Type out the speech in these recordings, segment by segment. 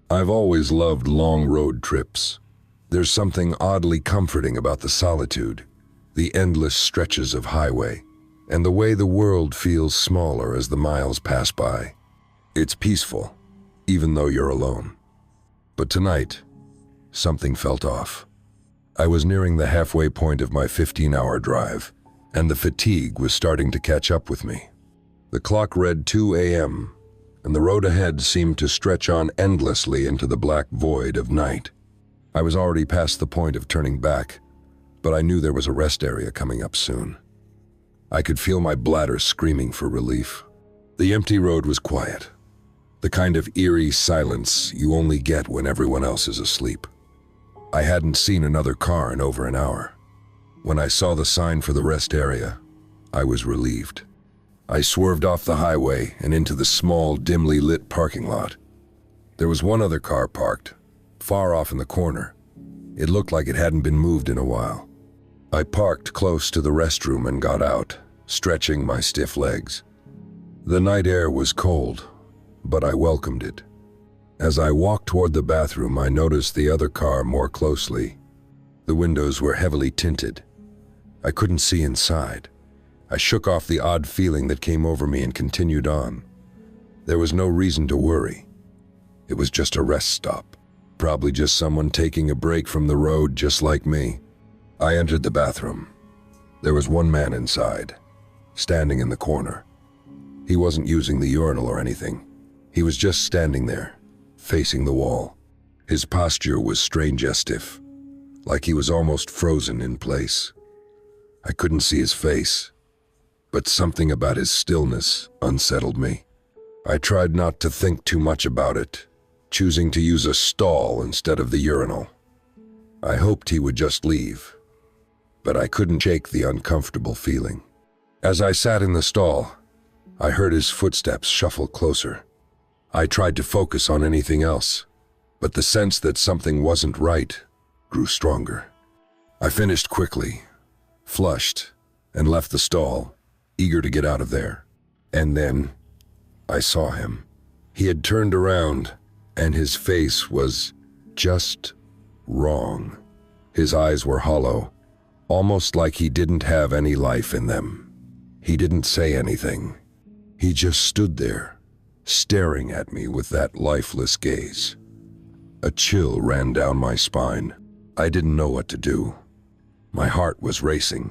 I've always loved long road trips. There's something oddly comforting about the solitude, the endless stretches of highway, and the way the world feels smaller as the miles pass by. It's peaceful, even though you're alone. But tonight, something felt off. I was nearing the halfway point of my 15-hour drive, and the fatigue was starting to catch up with me. The clock read 2 a.m., and the road ahead seemed to stretch on endlessly into the black void of night. I was already past the point of turning back, but I knew there was a rest area coming up soon. I could feel my bladder screaming for relief. The empty road was quiet, the kind of eerie silence you only get when everyone else is asleep. I hadn't seen another car in over an hour. When I saw the sign for the rest area, I was relieved. I swerved off the highway and into the small, dimly lit parking lot. There was one other car parked, far off in the corner. It looked like it hadn't been moved in a while. I parked close to the restroom and got out, stretching my stiff legs. The night air was cold, but I welcomed it. As I walked toward the bathroom, I noticed the other car more closely. The windows were heavily tinted. I couldn't see inside. I shook off the odd feeling that came over me and continued on. There was no reason to worry. It was just a rest stop. Probably just someone taking a break from the road just like me. I entered the bathroom. There was one man inside, standing in the corner. He wasn't using the urinal or anything. He was just standing there, facing the wall. His posture was strange and stiff, like he was almost frozen in place. I couldn't see his face, but something about his stillness unsettled me. I tried not to think too much about it, choosing to use a stall instead of the urinal. I hoped he would just leave, but I couldn't shake the uncomfortable feeling. As I sat in the stall, I heard his footsteps shuffle closer. I tried to focus on anything else, but the sense that something wasn't right grew stronger. I finished quickly, flushed, and left the stall, eager to get out of there. And then I saw him. He had turned around, and his face was just wrong. His eyes were hollow, almost like he didn't have any life in them. He didn't say anything. He just stood there, staring at me with that lifeless gaze. A chill ran down my spine. I didn't know what to do. My heart was racing,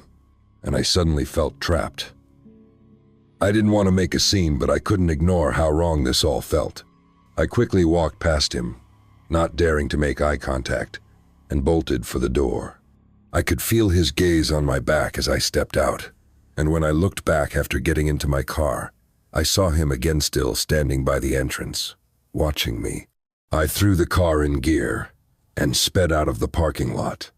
and I suddenly felt trapped. I didn't want to make a scene, but I couldn't ignore how wrong this all felt. I quickly walked past him, not daring to make eye contact, and bolted for the door. I could feel his gaze on my back as I stepped out, and when I looked back after getting into my car, I saw him again still standing by the entrance, watching me. I threw the car in gear and sped out of the parking lot.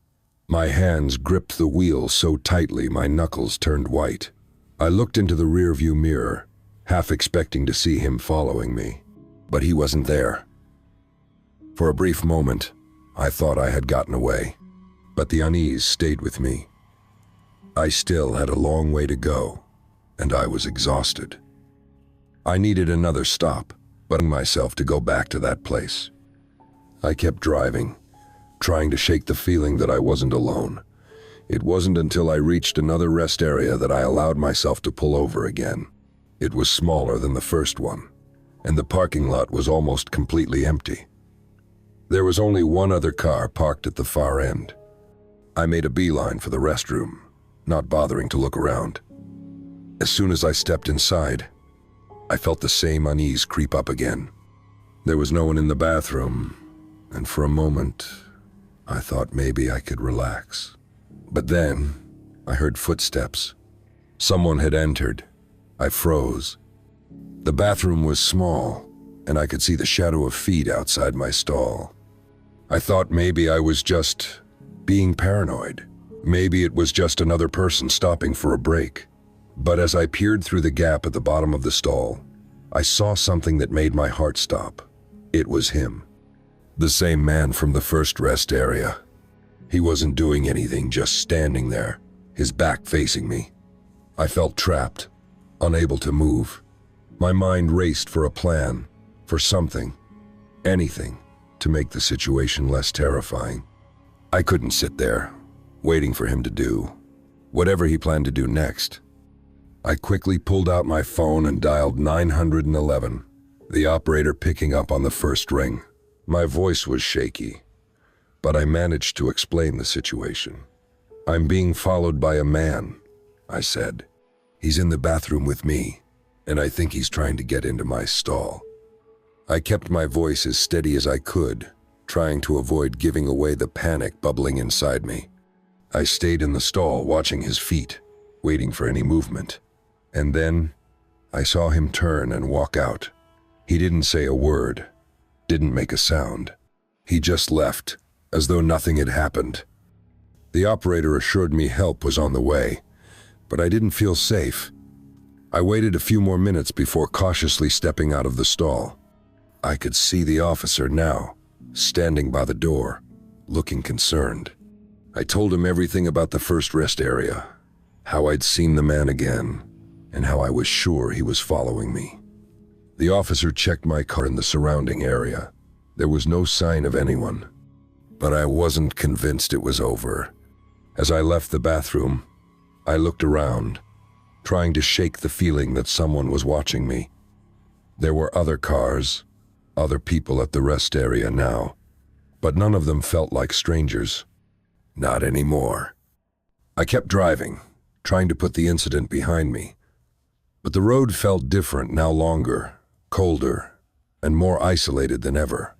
My hands gripped the wheel so tightly my knuckles turned white. I looked into the rearview mirror, half expecting to see him following me, but he wasn't there. For a brief moment, I thought I had gotten away, but the unease stayed with me. I still had a long way to go, and I was exhausted. I needed another stop, but myself to go back to that place. I kept driving, trying to shake the feeling that I wasn't alone. It wasn't until I reached another rest area that I allowed myself to pull over again. It was smaller than the first one, and the parking lot was almost completely empty. There was only one other car parked at the far end. I made a beeline for the restroom, not bothering to look around. As soon as I stepped inside, I felt the same unease creep up again. There was no one in the bathroom, and for a moment, I thought maybe I could relax. But then, I heard footsteps. Someone had entered. I froze. The bathroom was small, and I could see the shadow of feet outside my stall. I thought maybe I was just being paranoid. Maybe it was just another person stopping for a break. But as I peered through the gap at the bottom of the stall, I saw something that made my heart stop. It was him. The same man from the first rest area. He wasn't doing anything, just standing there, his back facing me. I felt trapped, unable to move. My mind raced for a plan, for something, anything. to make the situation less terrifying. I couldn't sit there, waiting for him to do whatever he planned to do next. I quickly pulled out my phone and dialed 911, the operator picking up on the first ring. My voice was shaky, but I managed to explain the situation. "I'm being followed by a man," I said. "He's in the bathroom with me, and I think he's trying to get into my stall." I kept my voice as steady as I could, trying to avoid giving away the panic bubbling inside me. I stayed in the stall watching his feet, waiting for any movement. And then I saw him turn and walk out. He didn't say a word, didn't make a sound. He just left, as though nothing had happened. The operator assured me help was on the way, but I didn't feel safe. I waited a few more minutes before cautiously stepping out of the stall. I could see the officer now, standing by the door, looking concerned. I told him everything about the first rest area, how I'd seen the man again, and how I was sure he was following me. The officer checked my car in the surrounding area. There was no sign of anyone, but I wasn't convinced it was over. As I left the bathroom, I looked around, trying to shake the feeling that someone was watching me. There were other cars, other people at the rest area now, but none of them felt like strangers. Not anymore. I kept driving, trying to put the incident behind me. But the road felt different now, longer, colder, and more isolated than ever.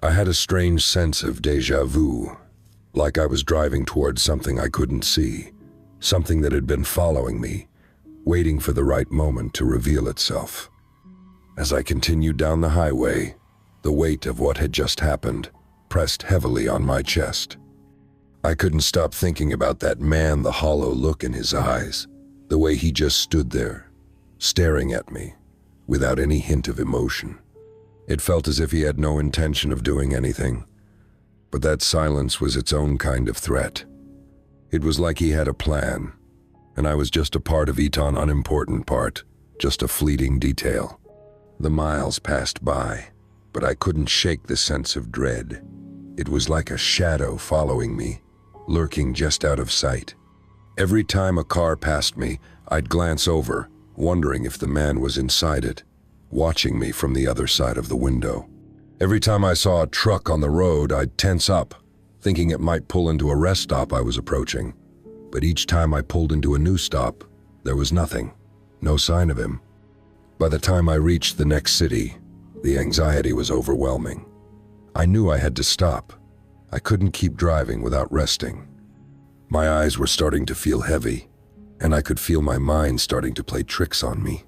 I had a strange sense of déjà vu, like I was driving towards something I couldn't see, something that had been following me, waiting for the right moment to reveal itself. As I continued down the highway, the weight of what had just happened pressed heavily on my chest. I couldn't stop thinking about that man, the hollow look in his eyes, the way he just stood there, staring at me, without any hint of emotion. It felt as if he had no intention of doing anything, but that silence was its own kind of threat. It was like he had a plan, and I was just a part of Eton's unimportant part, just a fleeting detail. The miles passed by, but I couldn't shake the sense of dread. It was like a shadow following me, lurking just out of sight. Every time a car passed me, I'd glance over, wondering if the man was inside it, watching me from the other side of the window. Every time I saw a truck on the road, I'd tense up, thinking it might pull into a rest stop I was approaching. But each time I pulled into a new stop, there was nothing, no sign of him. By the time I reached the next city, the anxiety was overwhelming. I knew I had to stop. I couldn't keep driving without resting. My eyes were starting to feel heavy, and I could feel my mind starting to play tricks on me.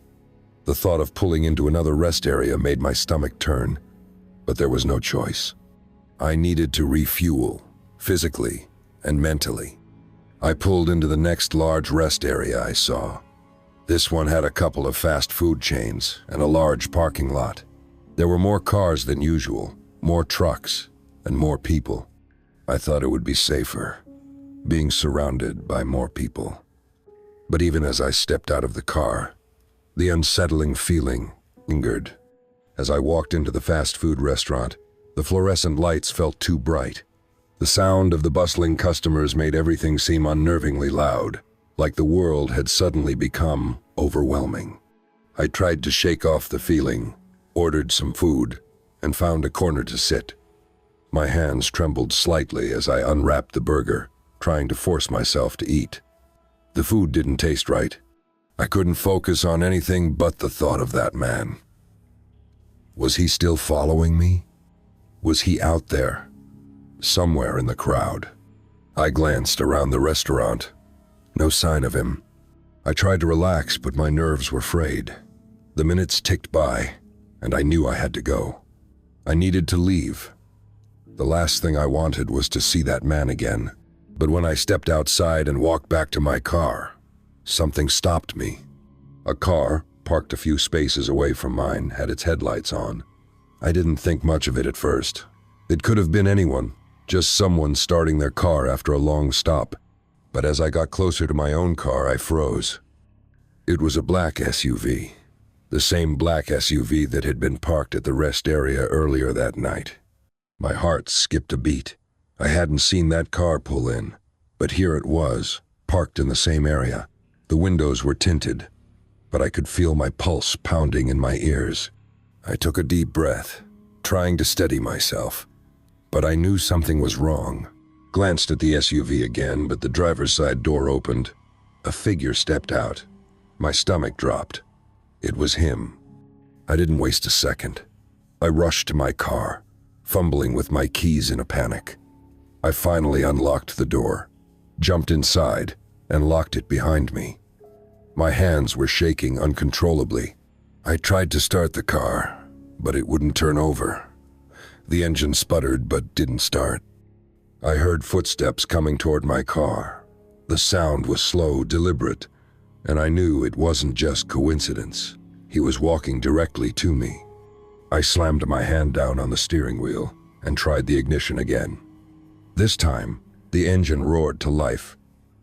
The thought of pulling into another rest area made my stomach turn, but there was no choice. I needed to refuel, physically and mentally. I pulled into the next large rest area I saw. This one had a couple of fast food chains and a large parking lot. There were more cars than usual, more trucks, and more people. I thought it would be safer, being surrounded by more people. But even as I stepped out of the car, the unsettling feeling lingered. As I walked into the fast food restaurant, the fluorescent lights felt too bright. The sound of the bustling customers made everything seem unnervingly loud, like the world had suddenly become overwhelming. I tried to shake off the feeling, ordered some food, and found a corner to sit. My hands trembled slightly as I unwrapped the burger, trying to force myself to eat. The food didn't taste right. I couldn't focus on anything but the thought of that man. Was he still following me? Was he out there, somewhere in the crowd? I glanced around the restaurant. No sign of him. I tried to relax, but my nerves were frayed. The minutes ticked by, and I knew I had to go. I needed to leave. The last thing I wanted was to see that man again. But when I stepped outside and walked back to my car, something stopped me. A car, parked a few spaces away from mine, had its headlights on. I didn't think much of it at first. It could have been anyone, just someone starting their car after a long stop. But as I got closer to my own car, I froze. It was a black SUV, the same black SUV that had been parked at the rest area earlier that night. My heart skipped a beat. I hadn't seen that car pull in, but here it was, parked in the same area. The windows were tinted, but I could feel my pulse pounding in my ears. I took a deep breath, trying to steady myself, but I knew something was wrong. Glanced at the SUV again, but the driver's side door opened. A figure stepped out. My stomach dropped. It was him. I didn't waste a second. I rushed to my car, fumbling with my keys in a panic. I finally unlocked the door, jumped inside, and locked it behind me. My hands were shaking uncontrollably. I tried to start the car, but it wouldn't turn over. The engine sputtered but didn't start. I heard footsteps coming toward my car. The sound was slow, deliberate, and I knew it wasn't just coincidence. He was walking directly to me. I slammed my hand down on the steering wheel and tried the ignition again. This time, the engine roared to life,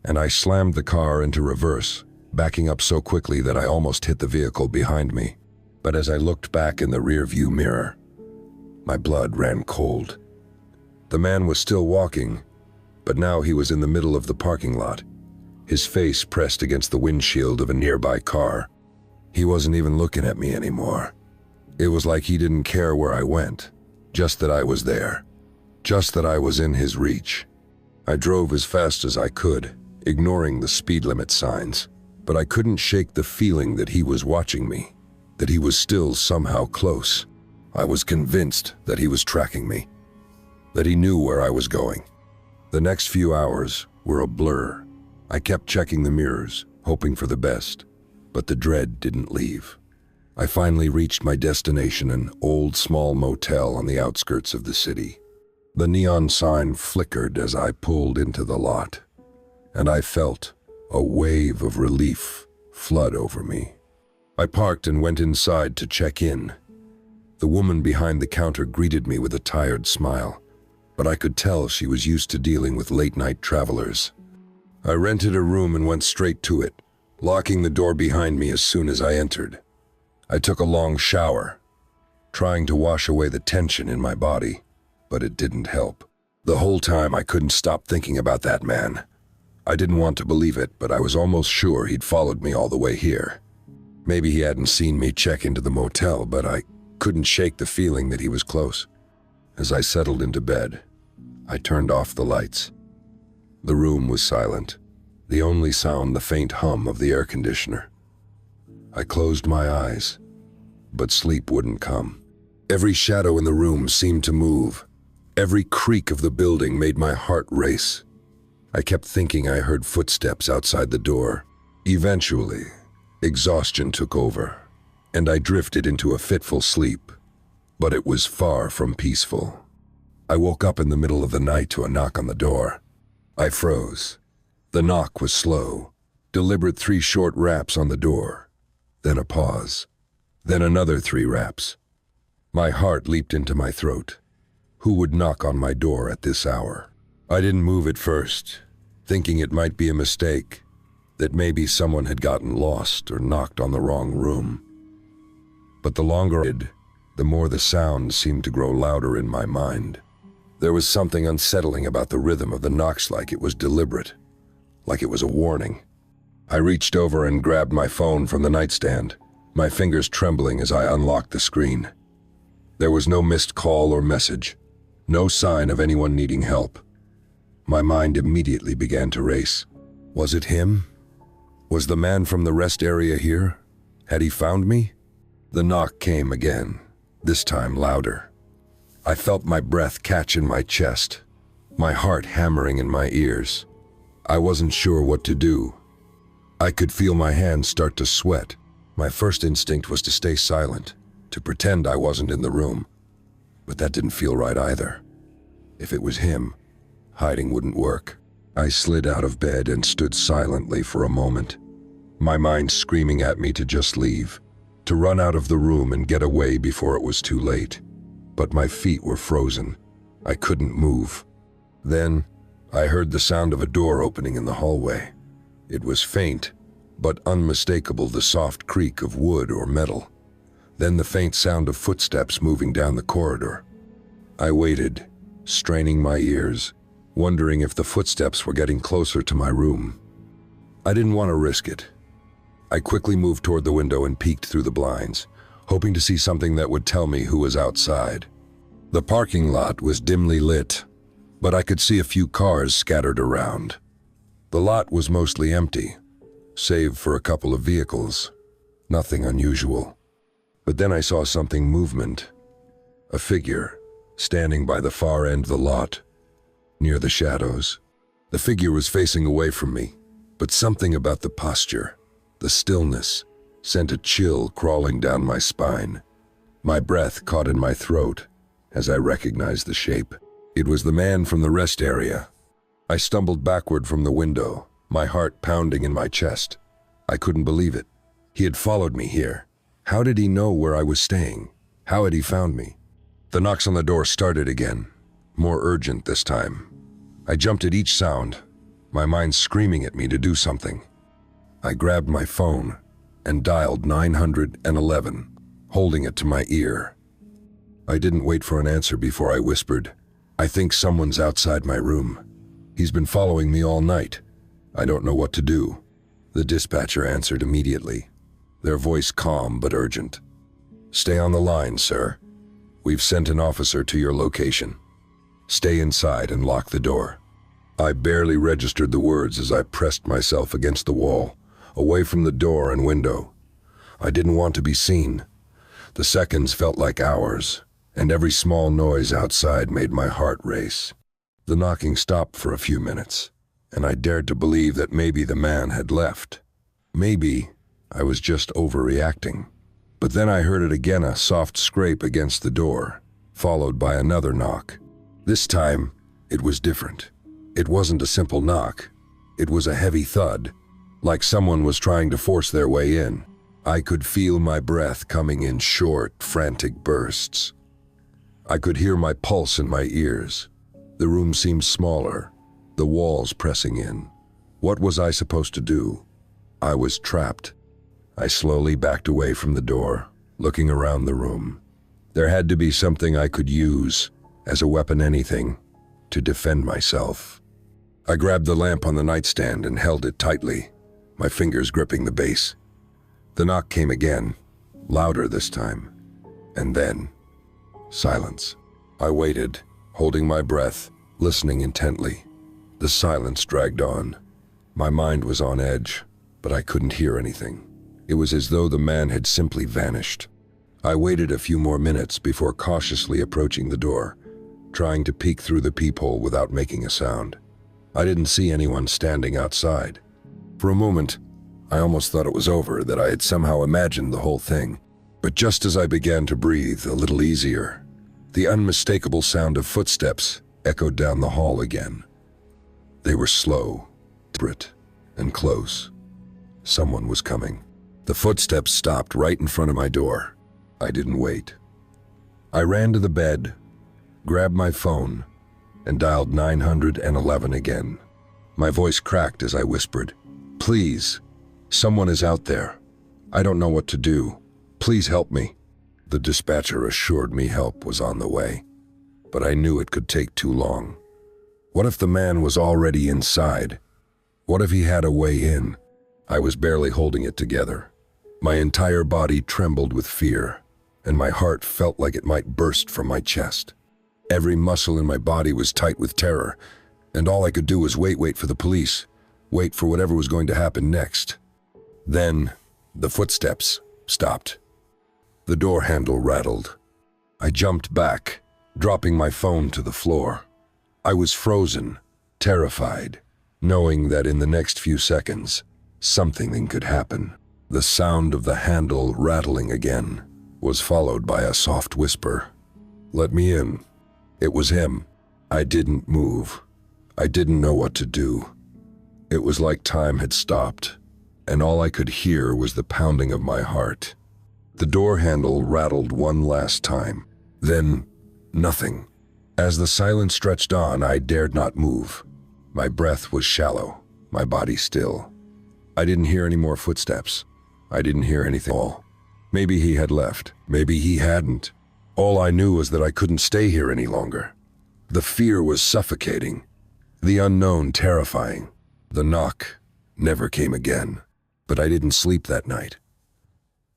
and I slammed the car into reverse, backing up so quickly that I almost hit the vehicle behind me. But as I looked back in the rearview mirror, my blood ran cold. The man was still walking, but now he was in the middle of the parking lot, his face pressed against the windshield of a nearby car. He wasn't even looking at me anymore. It was like he didn't care where I went, just that I was there, just that I was in his reach. I drove as fast as I could, ignoring the speed limit signs, but I couldn't shake the feeling that he was watching me, that he was still somehow close. I was convinced that he was tracking me, that he knew where I was going. The next few hours were a blur. I kept checking the mirrors, hoping for the best, but the dread didn't leave. I finally reached my destination, an old small motel on the outskirts of the city. The neon sign flickered as I pulled into the lot, and I felt a wave of relief flood over me. I parked and went inside to check in. The woman behind the counter greeted me with a tired smile, but I could tell she was used to dealing with late-night travelers. I rented a room and went straight to it, locking the door behind me as soon as I entered. I took a long shower, trying to wash away the tension in my body, but it didn't help. The whole time I couldn't stop thinking about that man. I didn't want to believe it, but I was almost sure he'd followed me all the way here. Maybe he hadn't seen me check into the motel, but I couldn't shake the feeling that he was close. As I settled into bed, I turned off the lights. The room was silent, the only sound the faint hum of the air conditioner. I closed my eyes, but sleep wouldn't come. Every shadow in the room seemed to move. Every creak of the building made my heart race. I kept thinking I heard footsteps outside the door. Eventually, exhaustion took over, and I drifted into a fitful sleep, but it was far from peaceful. I woke up in the middle of the night to a knock on the door. I froze. The knock was slow, deliberate 3 short raps on the door, then a pause, then another 3 raps. My heart leaped into my throat. Who would knock on my door at this hour? I didn't move at first, thinking it might be a mistake, that maybe someone had gotten lost or knocked on the wrong room. But the longer I did, the more the sound seemed to grow louder in my mind. There was something unsettling about the rhythm of the knocks, like it was deliberate, like it was a warning. I reached over and grabbed my phone from the nightstand, my fingers trembling as I unlocked the screen. There was no missed call or message, no sign of anyone needing help. My mind immediately began to race. Was it him? Was the man from the rest area here? Had he found me? The knock came again, this time louder. I felt my breath catch in my chest, my heart hammering in my ears. I wasn't sure what to do. I could feel my hands start to sweat. My first instinct was to stay silent, to pretend I wasn't in the room. But that didn't feel right either. If it was him, hiding wouldn't work. I slid out of bed and stood silently for a moment, my mind screaming at me to just leave, to run out of the room and get away before it was too late. But my feet were frozen. I couldn't move. Then, I heard the sound of a door opening in the hallway. It was faint, but unmistakable, the soft creak of wood or metal. Then the faint sound of footsteps moving down the corridor. I waited, straining my ears, wondering if the footsteps were getting closer to my room. I didn't want to risk it. I quickly moved toward the window and peeked through the blinds, hoping to see something that would tell me who was outside. The parking lot was dimly lit, but I could see a few cars scattered around. The lot was mostly empty, save for a couple of vehicles. Nothing unusual. But then I saw something movement. A figure, standing by the far end of the lot, near the shadows. The figure was facing away from me, but something about the posture, the stillness, sent a chill crawling down my spine. My breath caught in my throat as I recognized the shape. It was the man from the rest area. I stumbled backward from the window, my heart pounding in my chest. I couldn't believe it. He had followed me here. How did he know where I was staying? How had he found me? The knocks on the door started again, more urgent this time. I jumped at each sound, my mind screaming at me to do something. I grabbed my phone and dialed 911, holding it to my ear. I didn't wait for an answer before I whispered, "I think someone's outside my room. He's been following me all night. I don't know what to do." The dispatcher answered immediately, their voice calm but urgent. "Stay on the line, sir. We've sent an officer to your location. Stay inside and lock the door." I barely registered the words as I pressed myself against the wall, away from the door and window. I didn't want to be seen. The seconds felt like hours, and every small noise outside made my heart race. The knocking stopped for a few minutes, and I dared to believe that maybe the man had left. Maybe I was just overreacting. But then I heard it again, a soft scrape against the door, followed by another knock. This time, it was different. It wasn't a simple knock. It was a heavy thud, like someone was trying to force their way in. I could feel my breath coming in short, frantic bursts. I could hear my pulse in my ears. The room seemed smaller, the walls pressing in. What was I supposed to do? I was trapped. I slowly backed away from the door, looking around the room. There had to be something I could use, as a weapon, anything, to defend myself. I grabbed the lamp on the nightstand and held it tightly, my fingers gripping the base. The knock came again, louder this time, and then silence. I waited, holding my breath, listening intently. The silence dragged on. My mind was on edge, but I couldn't hear anything. It was as though the man had simply vanished. I waited a few more minutes before cautiously approaching the door, trying to peek through the peephole without making a sound. I didn't see anyone standing outside. For a moment, I almost thought it was over, that I had somehow imagined the whole thing. But just as I began to breathe a little easier, the unmistakable sound of footsteps echoed down the hall again. They were slow, deliberate, and close. Someone was coming. The footsteps stopped right in front of my door. I didn't wait. I ran to the bed, grabbed my phone, and dialed 911 again. My voice cracked as I whispered, "Please, someone is out there. I don't know what to do. Please help me." The dispatcher assured me help was on the way, but I knew it could take too long. What if the man was already inside? What if he had a way in? I was barely holding it together. My entire body trembled with fear, and my heart felt like it might burst from my chest. Every muscle in my body was tight with terror, and all I could do was wait for the police, wait for whatever was going to happen next. Then, the footsteps stopped. The door handle rattled. I jumped back, dropping my phone to the floor. I was frozen, terrified, knowing that in the next few seconds, something could happen. The sound of the handle rattling again was followed by a soft whisper. "Let me in." It was him. I didn't move. I didn't know what to do. It was like time had stopped, and all I could hear was the pounding of my heart. The door handle rattled one last time. Then, nothing. As the silence stretched on, I dared not move. My breath was shallow, my body still. I didn't hear any more footsteps. I didn't hear anything at all. Maybe he had left. Maybe he hadn't. All I knew was that I couldn't stay here any longer. The fear was suffocating, the unknown terrifying. The knock never came again, but I didn't sleep that night.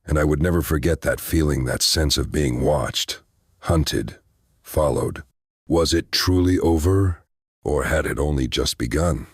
And I would never forget that feeling, that sense of being watched, hunted, followed. Was it truly over, or had it only just begun?